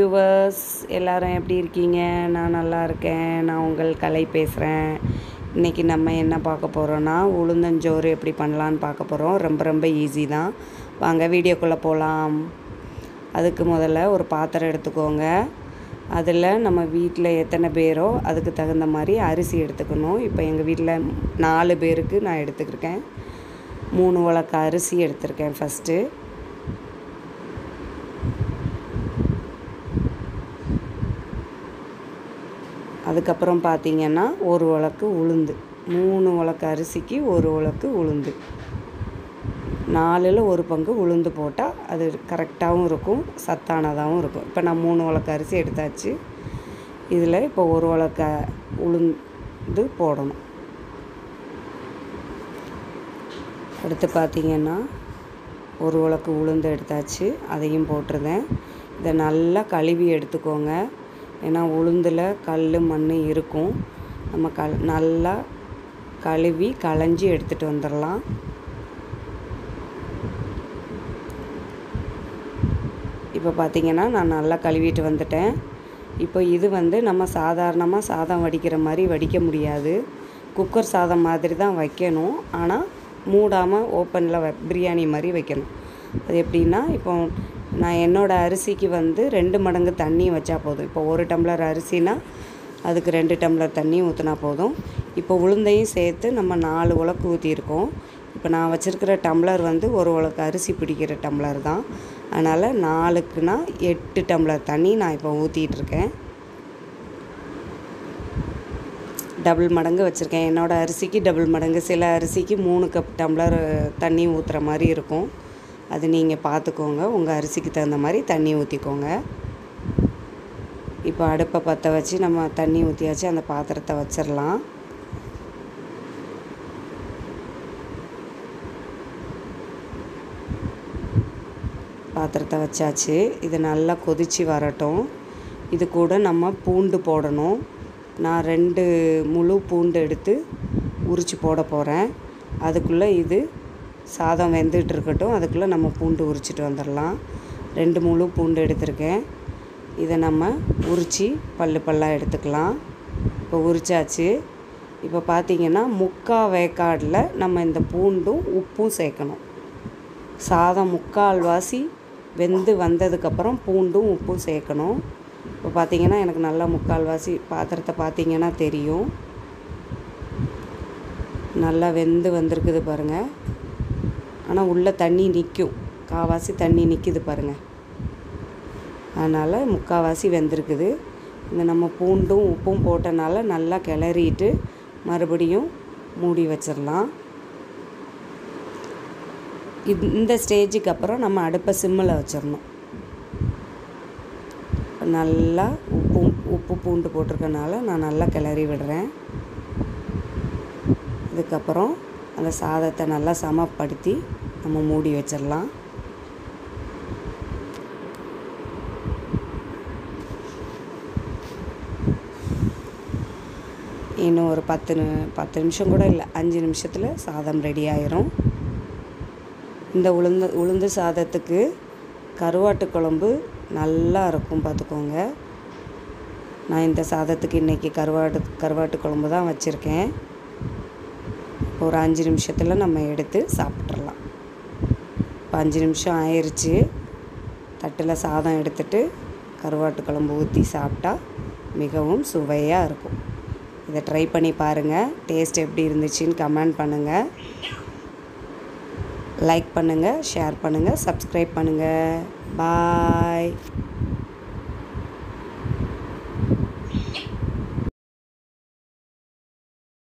Viewers, எல்லாரும் எப்படி இருக்கீங்க? நான் நல்லா இருக்கேன். நான் உங்கள் கலை பேசுகிறேன். இன்றைக்கி நம்ம என்ன பார்க்க போகிறோன்னா, உளுந்தஞ்சோறு எப்படி பண்ணலான்னு பார்க்க போகிறோம். ரொம்ப ரொம்ப ஈஸி தான். வாங்க வீடியோக்குள்ளே போகலாம். அதுக்கு முதல்ல ஒரு பாத்திரம் எடுத்துக்கோங்க. அதில் நம்ம வீட்டில் எத்தனை பேரோ அதுக்கு தகுந்த மாதிரி அரிசி எடுத்துக்கணும். இப்போ எங்கள் வீட்டில் 4 பேருக்கு நான் எடுத்துக்கிருக்கேன். 3 உலக்கு அரிசி எடுத்திருக்கேன் ஃபஸ்ட்டு. அதுக்கப்புறம் பார்த்திங்கன்னா 1 உலக்கு உளுந்து. 3 உலக்கு அரிசிக்கு 1 உலக்கு உளுந்து. 4ல் 1 பங்கு உளுந்து போட்டால் அது கரெக்டாகவும் இருக்கும், சத்தானதாகவும் இருக்கும். இப்போ நான் 3 உலக்கு அரிசி எடுத்தாச்சு. இதில் இப்போ 1 உலக்கு உளுந்து போடணும். அடுத்து பார்த்திங்கன்னா 1 உலக்கு உளுந்து எடுத்தாச்சு, அதையும் போட்டுருந்தேன். இதை நல்லா கழுவி எடுத்துக்கோங்க. ஏன்னா உளுந்தில் கல் மண் இருக்கும். நம்ம நல்லா கழுவி களைஞ்சி எடுத்துகிட்டு வந்துடலாம். இப்போ பார்த்திங்கன்னா நான் நல்லா கழுவிட்டு வந்துட்டேன். இப்போ இது நம்ம சாதாரணமாக சாதம் வடிக்கிற மாதிரி வடிக்க முடியாது. குக்கர் சாதம் மாதிரி தான் வைக்கணும். ஆனால் மூடாமல் ஓப்பனில் பிரியாணி மாதிரி வைக்கணும். அது எப்படின்னா, இப்போ நான் என்னோடய அரிசிக்கு 2 மடங்கு தண்ணி வச்சா போதும். இப்போ 1 டம்ளர் அரிசினா அதுக்கு 2 டம்ளர் தண்ணி ஊற்றினா போதும். இப்போ உளுந்தையும் சேர்த்து நம்ம 4 உலக்கு ஊற்றியிருக்கோம். இப்போ நான் வச்சுருக்கிற டம்ளர் 1 உலக்கு அரிசி பிடிக்கிற டம்ளர் தான். அதனால் 4க்குனா 8 டம்ளர் தண்ணி நான் இப்போ ஊற்றிட்டுருக்கேன். டபுள் மடங்கு வச்சுருக்கேன். என்னோடய அரிசிக்கு டபுள் மடங்கு. சில அரிசிக்கு 3 கப் டம்ளர் தண்ணி ஊற்றுற மாதிரி இருக்கும். அது நீங்கள் பார்த்துக்கோங்க. உங்கள் அரிசிக்கு தகுந்த மாதிரி தண்ணி ஊற்றிக்கோங்க. இப்போ அடுப்பை பற்ற வச்சு நம்ம தண்ணி ஊற்றியாச்சு. அந்த பாத்திரத்தை வச்சிடலாம். பாத்திரத்தை வச்சாச்சு. இது நல்லா கொதித்து வரட்டும். இது கூட நம்ம பூண்டு போடணும். நான் 2 முழு பூண்டு எடுத்து உரித்து போட போகிறேன். அதுக்குள்ளே இது சாதம் வெந்துட்டு இருக்கட்டும். அதுக்குள்ளே நம்ம பூண்டு உரிச்சிட்டு வந்துடலாம். 2 முழு பூண்டு எடுத்திருக்கேன். இதை நம்ம உரித்து பல்லாக எடுத்துக்கலாம். இப்போ உரிச்சாச்சு. இப்போ பார்த்திங்கன்னா 3/4 வேக்காடில் நம்ம இந்த பூண்டும் உப்பும் சேர்க்கணும். சாதம் 3/4 வாசி வெந்து வந்ததுக்கப்புறம் பூண்டும் உப்பும் சேர்க்கணும். இப்போ பார்த்திங்கன்னா எனக்கு நல்லா 3/4 வாசி பாத்திரத்தை பார்த்திங்கன்னா தெரியும். நல்லா வெந்து வந்திருக்குது பாருங்கள். ஆனால் உள்ளே தண்ணி நிற்கும். காவாசி தண்ணி நிற்கிது பாருங்கள். அதனால் 3/4 வாசி வெந்திருக்குது. இந்த நம்ம பூண்டும் உப்பும் போட்டனால நல்லா கிளறிட்டு மறுபடியும் மூடி வச்சிடலாம். இந்த ஸ்டேஜுக்கு அப்புறம் நம்ம அடுப்பை சிம்மில் வச்சிடணும். நல்லா உப்பு பூண்டு போட்டிருக்கனால நான் நல்லா கிளறி விடுறேன். இதுக்கப்புறம் அந்த சாதத்தை நல்லா சமப்படுத்தி நம்ம மூடி வச்சிடலாம். இன்னும் ஒரு 10 நிமிஷம் கூட இல்லை, 5 நிமிஷத்தில் சாதம் ரெடி ஆயிரும். இந்த உளுந்து சாதத்துக்கு கருவாட்டு குழம்பு நல்லா இருக்கும் பார்த்துக்கோங்க. நான் இந்த சாதத்துக்கு இன்றைக்கி கருவாட்டு குழம்பு தான் வச்சுருக்கேன். ஒரு 5 நிமிஷத்தில் நம்ம எடுத்து சாப்பிட்றலாம். இப்போ 5 நிமிஷம் ஆயிடுச்சு. தட்டில் சாதம் எடுத்துட்டு கருவாட்டு குழம்பு ஊற்றி சாப்பிட்டா மிகவும் சுவையாக இருக்கும். இதை ட்ரை பண்ணி பாருங்கள். டேஸ்ட் எப்படி இருந்துச்சுன்னு கமெண்ட் பண்ணுங்கள். லைக் பண்ணுங்கள், ஷேர் பண்ணுங்கள், சப்ஸ்கிரைப் பண்ணுங்கள். பாய்.